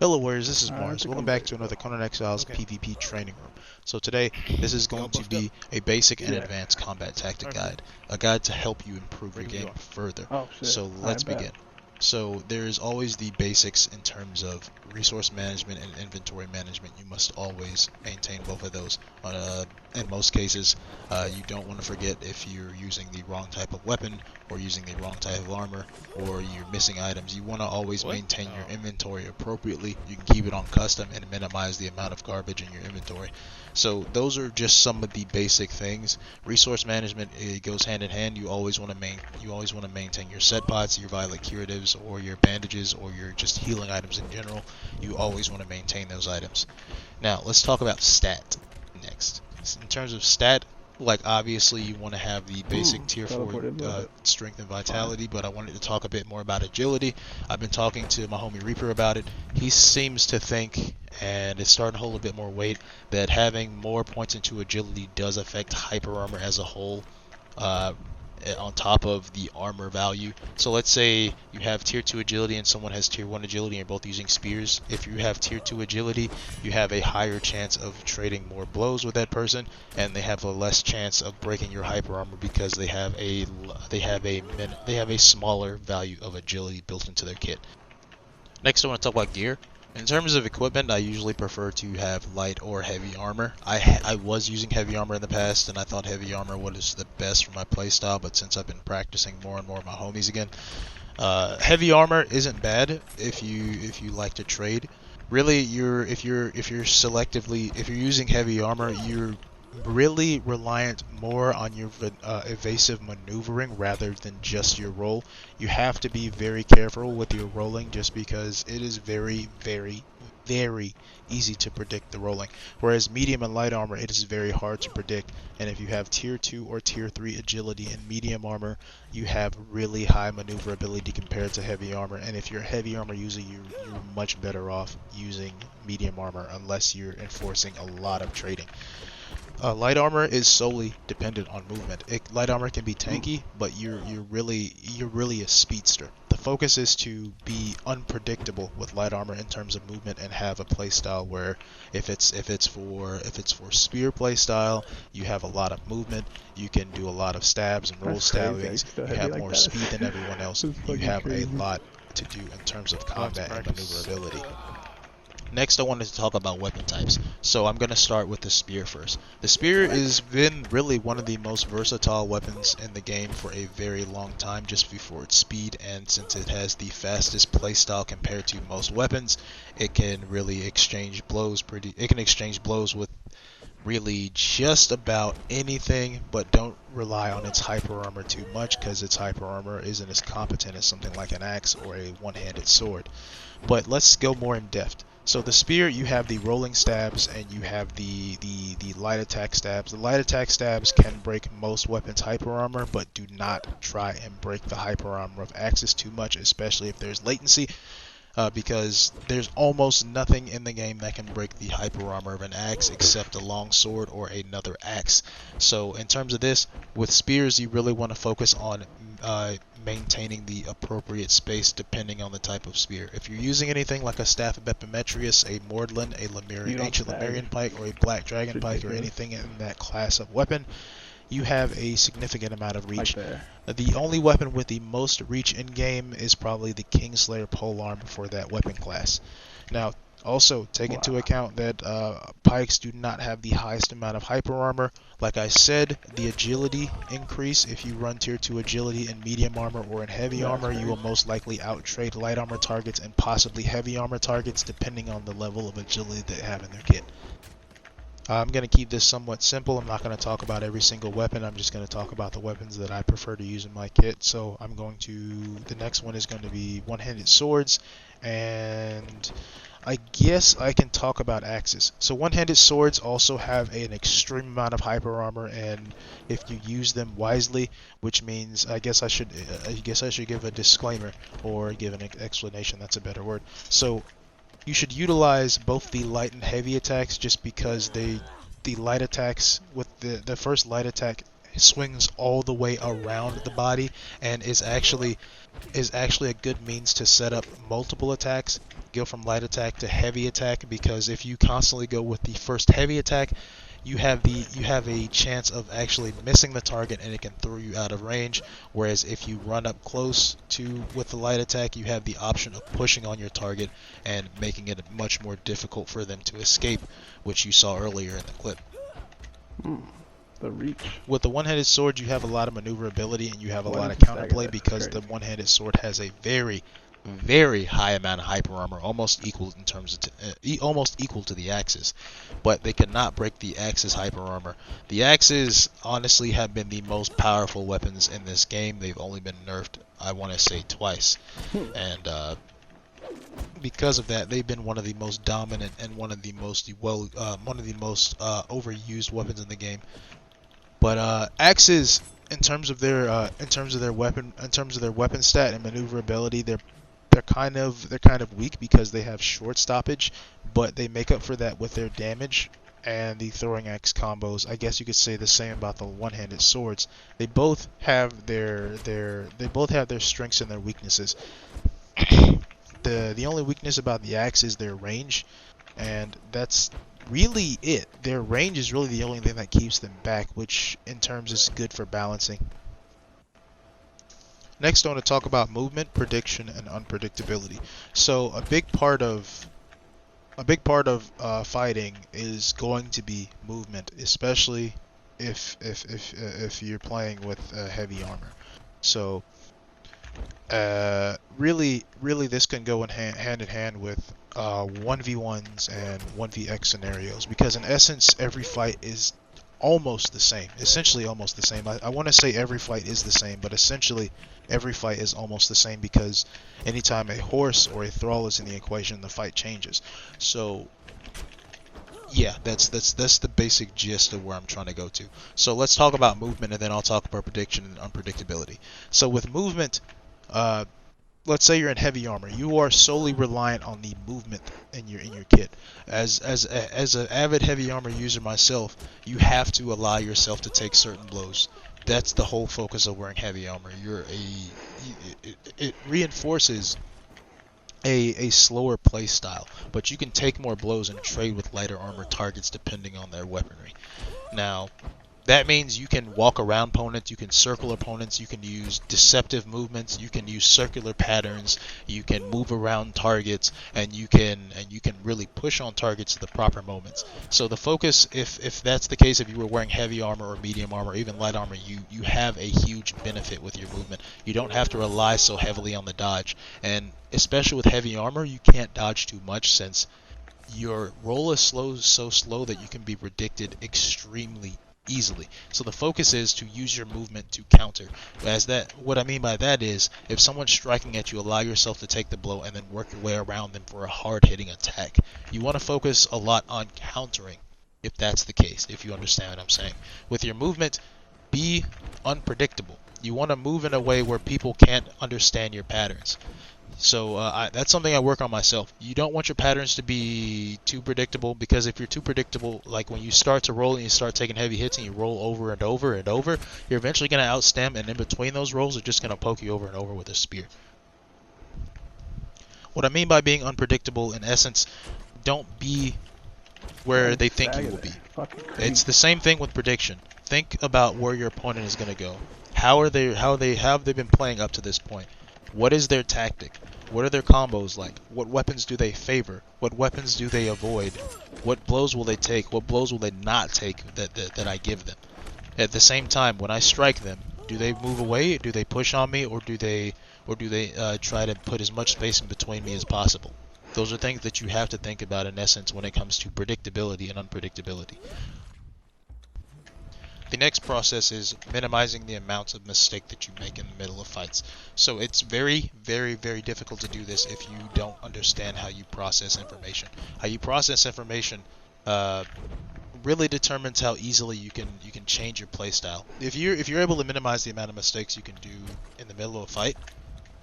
Hello Warriors, this is Mars. To Welcome come back back. to another Conan Exiles Okay. PvP training room. So today, this is going to be a basic and advanced combat tactic guide. A guide to help you improve your Breaking game door. further. Oh shit. So let's I bet. begin. So there is always the basics in terms of resource management and inventory management. You must always maintain both of those. In most cases, you don't want to forget if you're using the wrong type of weapon or using the wrong type of armor or you're missing items. You want to always maintain your inventory appropriately. You can keep it on custom and minimize the amount of garbage in your inventory. So those are just some of the basic things. Resource management, it goes hand in hand. You always want to maintain your set pots, your violet curatives, or your bandages, or your just healing items in general. You always want to maintain those items. Now let's talk about stat next. In terms of stat, like obviously you want to have the basic tier 4 Teleported, love it. strength and vitality, but I wanted to talk a bit more about agility. I've been talking to my homie Reaper about it. He seems to think, and it's starting to hold a bit more weight, that having more points into agility does affect hyper armor as a whole. On top of the armor value. So let's say you have tier 2 agility and someone has tier 1 agility and you're both using spears. If you have tier 2 agility, you have a higher chance of trading more blows with that person, and they have a less chance of breaking your hyper armor because they have a smaller value of agility built into their kit. Next I want to talk about gear. In terms of equipment, I usually prefer to have light or heavy armor. I was using heavy armor in the past, and I thought heavy armor was the best for my playstyle, but since I've been practicing more and more with my homies again, heavy armor isn't bad if you like to trade. Really, if you're using heavy armor, you're really reliant more on your evasive maneuvering rather than just your roll. You have to be very careful with your rolling just because it is very, very, very easy to predict the rolling. Whereas medium and light armor, it is very hard to predict. And if you have tier 2 or tier 3 agility in medium armor, you have really high maneuverability compared to heavy armor. And if you're a heavy armor user, you're much better off using medium armor unless you're enforcing a lot of trading. Light armor is solely dependent on movement. Light armor can be tanky, but you're really a speedster. The focus is to be unpredictable with light armor in terms of movement and have a playstyle where if it's for spear playstyle, you have a lot of movement. You can do a lot of stabs and roll stabbings. You have more speed than everyone else. You have a lot to do in terms of combat and maneuverability. Next, I wanted to talk about weapon types. So I'm going to start with the spear first. The spear has been really one of the most versatile weapons in the game for a very long time, just before its speed, and since it has the fastest playstyle compared to most weapons, it can really exchange blows with really just about anything, but don't rely on its hyper armor too much because its hyper armor isn't as competent as something like an axe or a one-handed sword. But let's go more in depth. So the spear, you have the rolling stabs and you have the light attack stabs. The light attack stabs can break most weapons' hyper armor, but do not try and break the hyper armor of axes too much, especially if there's latency. Because there's almost nothing in the game that can break the hyper armor of an axe except a long sword or another axe. So in terms of this, with spears you really want to focus on maintaining the appropriate space depending on the type of spear. If you're using anything like a Staff of Epimetheus, a Mordlin, ancient Lemurian pike, or a Black Dragon pike, or anything in that class of weapon, you have a significant amount of reach. The only weapon with the most reach in game is probably the Kingslayer polearm for that weapon class. Now, also take into account that pikes do not have the highest amount of hyper armor. Like I said, the agility increase, if you run tier 2 agility in medium armor or in heavy armor, you will most likely outtrade light armor targets and possibly heavy armor targets depending on the level of agility they have in their kit. I'm going to keep this somewhat simple. I'm not going to talk about every single weapon. I'm just going to talk about the weapons that I prefer to use in my kit. So the next one is going to be one-handed swords, and I guess I can talk about axes. So one-handed swords also have an extreme amount of hyper armor, and if you use them wisely, which means I guess I should give a disclaimer or give an explanation. That's a better word. So you should utilize both the light and heavy attacks just because the light attacks with the first light attack swings all the way around the body, and is actually a good means to set up multiple attacks, go from light attack to heavy attack, because if you constantly go with the first heavy attack, you have a chance of actually missing the target and it can throw you out of range, whereas if you run up close to with the light attack, you have the option of pushing on your target and making it much more difficult for them to escape, which you saw earlier in the clip. The reach. With the one-handed sword, you have a lot of maneuverability and you have a lot of counterplay, because the one-handed sword has a very, very high amount of hyper armor, almost equal in terms of almost equal to the axes. But they cannot break the axes hyper armor. The axes honestly have been the most powerful weapons in this game. They've only been nerfed, I want to say, twice, and because of that, they've been one of the most dominant and one of the most overused weapons in the game. But axes, in terms of their weapon stat and maneuverability, they're kind of weak because they have short stoppage, but they make up for that with their damage and the throwing axe combos. I guess you could say the same about the one-handed swords. They both have their strengths and their weaknesses. The only weakness about the axe is their range, and that's really it. Their range is really the only thing that keeps them back, which in terms is good for balancing. Next, I want to talk about movement, prediction, and unpredictability. So a big part of fighting is going to be movement, especially if you're playing with heavy armor. So really this can go hand in hand with 1v1s and 1vx scenarios, because in essence every fight is almost the same, essentially almost the same. I want to say every fight is the same, but essentially every fight is almost the same, because anytime a horse or a thrall is in the equation, the fight changes. So yeah, that's the basic gist of where I'm trying to go to. So let's talk about movement, and then I'll talk about prediction and unpredictability. So with movement, let's say you're in heavy armor, you are solely reliant on the movement in your kit. As an avid heavy armor user myself, you have to allow yourself to take certain blows. That's the whole focus of wearing heavy armor. It reinforces a slower play style, but you can take more blows and trade with lighter armor targets depending on their weaponry. Now, that means you can walk around opponents, you can circle opponents, you can use deceptive movements, you can use circular patterns, you can move around targets, and you can really push on targets at the proper moments. So the focus, if that's the case, if you were wearing heavy armor or medium armor or even light armor, you have a huge benefit with your movement. You don't have to rely so heavily on the dodge, and especially with heavy armor, you can't dodge too much, since your roll is so slow that you can be predicted extremely easily. So the focus is to use your movement to counter. What I mean by that is, if someone's striking at you, allow yourself to take the blow and then work your way around them for a hard-hitting attack. You want to focus a lot on countering, if that's the case, if you understand what I'm saying. With your movement, be unpredictable. You want to move in a way where people can't understand your patterns. So that's something I work on myself. You don't want your patterns to be too predictable, because if you're too predictable, like when you start to roll and you start taking heavy hits and you roll over and over and over, you're eventually going to outstem, and in between those rolls, they're just going to poke you over and over with a spear. What I mean by being unpredictable, in essence, don't be where they think you will be. It's the same thing with prediction. Think about where your opponent is going to go. How have they been playing up to this point? What is their tactic? What are their combos like? What weapons do they favor? What weapons do they avoid? What blows will they take? What blows will they not take that I give them? At the same time, when I strike them, do they move away? Do they push on me? Or do they try to put as much space in between me as possible? Those are things that you have to think about, in essence, when it comes to predictability and unpredictability. The next process is minimizing the amounts of mistake that you make in the middle of fights. So it's very, very, very difficult to do this if you don't understand how you process information. How you process information really determines how easily you can change your playstyle. If you're able to minimize the amount of mistakes you can do in the middle of a fight,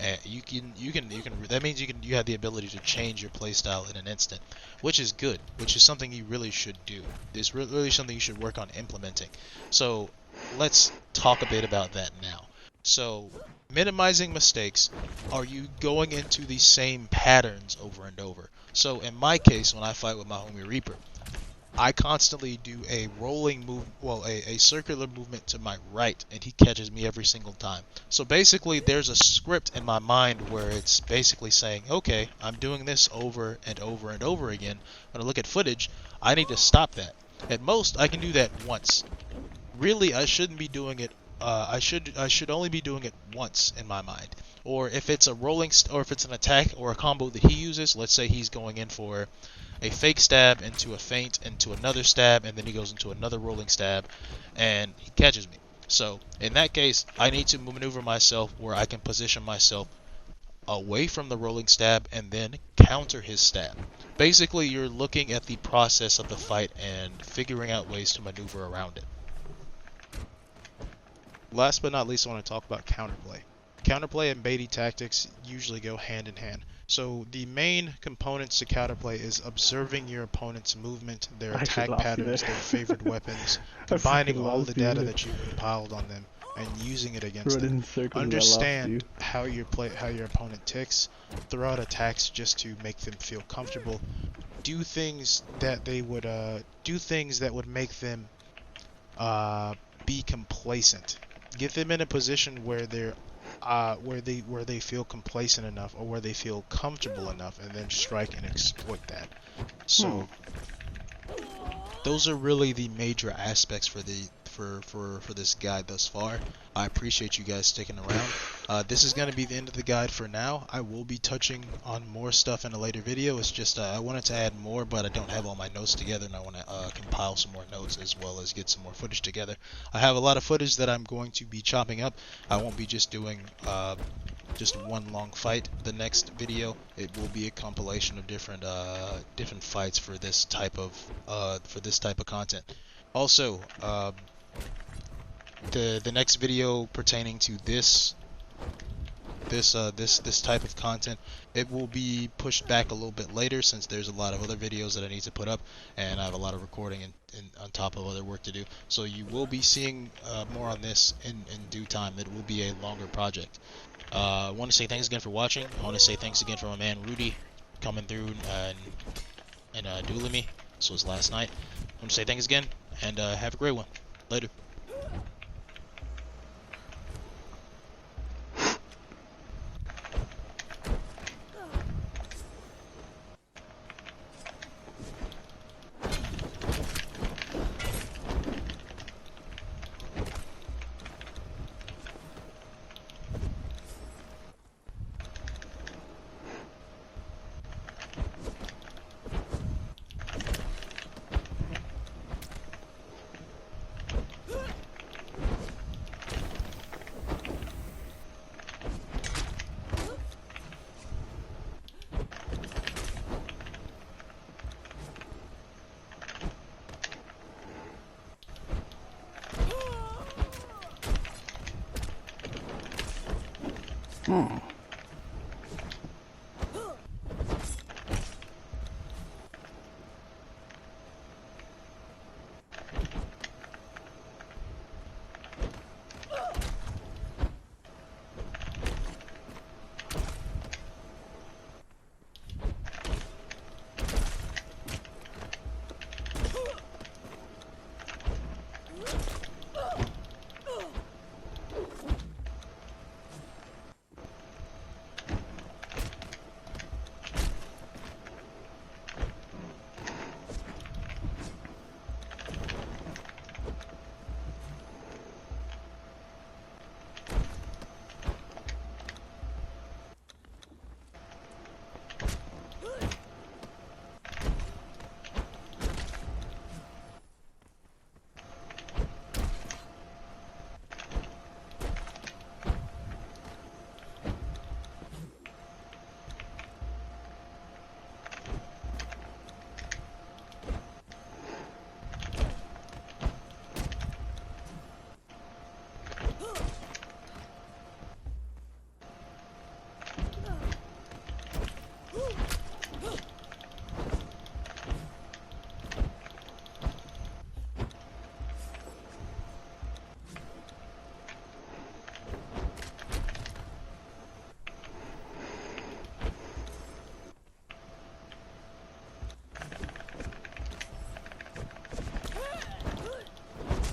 that means you have the ability to change your playstyle in an instant, which is good, which is something you really should do. It's really something you should work on implementing. So let's talk a bit about that now. So, minimizing mistakes, are you going into the same patterns over and over? So, in my case, when I fight with my homie Reaper, I constantly do a rolling move, well, a circular movement to my right, and he catches me every single time. So basically, there's a script in my mind where it's basically saying, okay, I'm doing this over and over and over again. When I look at footage, I need to stop that. At most, I can do that once. Really, I shouldn't be doing it. I should only be doing it once in my mind. Or if it's a or if it's an attack or a combo that he uses, let's say he's going in for a fake stab into a feint into another stab, and then he goes into another rolling stab, and he catches me. So in that case, I need to maneuver myself where I can position myself away from the rolling stab and then counter his stab. Basically, you're looking at the process of the fight and figuring out ways to maneuver around it. Last but not least, I want to talk about counterplay. Counterplay and baity tactics usually go hand in hand. So the main components to counterplay is observing your opponent's movement, their I actually attack lost you there. patterns, their favored weapons, I combining fucking all the lost you data there. that you've compiled on them and using it against Running them. in circles and I lost you. Understand how your opponent ticks, throw out attacks just to make them feel comfortable. Do things that would make them be complacent. Get them in a position where they feel complacent enough or where they feel comfortable enough, and then strike and exploit that. So those are really the major aspects for this guide thus far. I appreciate you guys sticking around. This is going to be the end of the guide for now. I will be touching on more stuff in a later video. It's just I wanted to add more, but I don't have all my notes together, and I want to compile some more notes as well as get some more footage together. I have a lot of footage that I'm going to be chopping up. I won't be just doing just one long fight. The next video, it will be a compilation of different fights for this type of content. Also, the next video pertaining to this type of content, it will be pushed back a little bit later, since there's a lot of other videos that I need to put up, and I have a lot of recording and on top of other work to do. So you will be seeing more on this in due time. It will be a longer project. I want to say thanks again for watching. I want to say thanks again for my man Rudy coming through and dueling me. This was last night. I want to say thanks again, and have a great one. Later.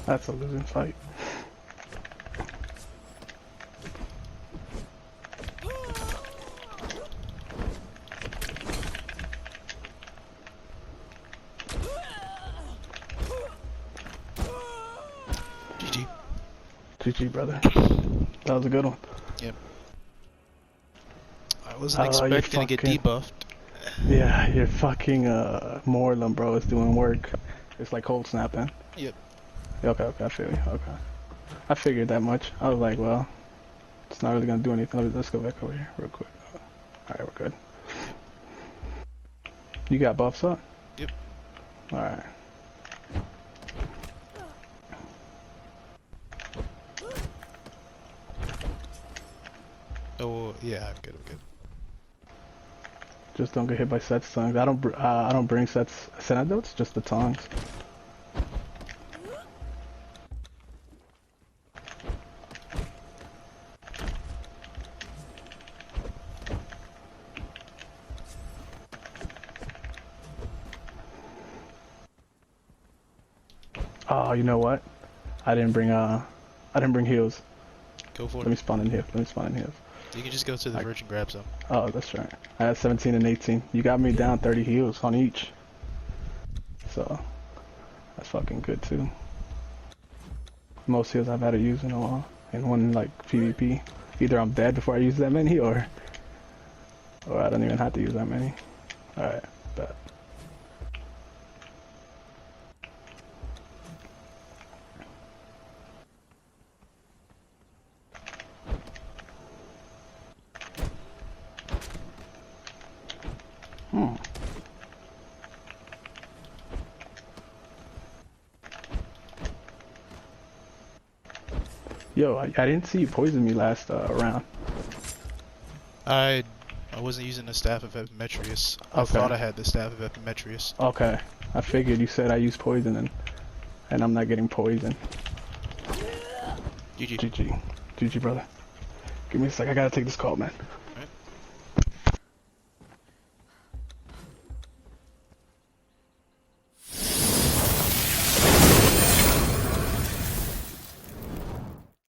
That's a losing fight. GG. GG, brother. That was a good one. Yep. I wasn't expecting to get debuffed. Yeah, your fucking Morlum, bro, is doing work. It's like cold snapping. Yep. Okay, I feel you. Okay. I figured that much. I was like, well, it's not really gonna do anything. Let's go back over here real quick. Alright, we're good. You got buffs up? Yep. Alright. Oh, yeah, I'm good, I'm good. Just don't get hit by Set's tongues. I don't bring Set's antidotes, just the tongues. Oh, you know what? I didn't bring heals. Go for it. Let me spawn in here. You can just go to the Virgin Grab Zone. Oh, that's right. I had 17 and 18. You got me down 30 heals on each. So, that's fucking good too. Most heals I've had to use in a while. In one, like, PvP. Either I'm dead before I use that many, or I don't even have to use that many. Alright, bet. Yo, I didn't see you poison me last round. I wasn't using the Staff of Epimetrius. I thought I had the Staff of Epimetrius. Okay. I figured you said I use poison and I'm not getting poisoned. GG. GG, brother. Give me a sec, I gotta take this call, man.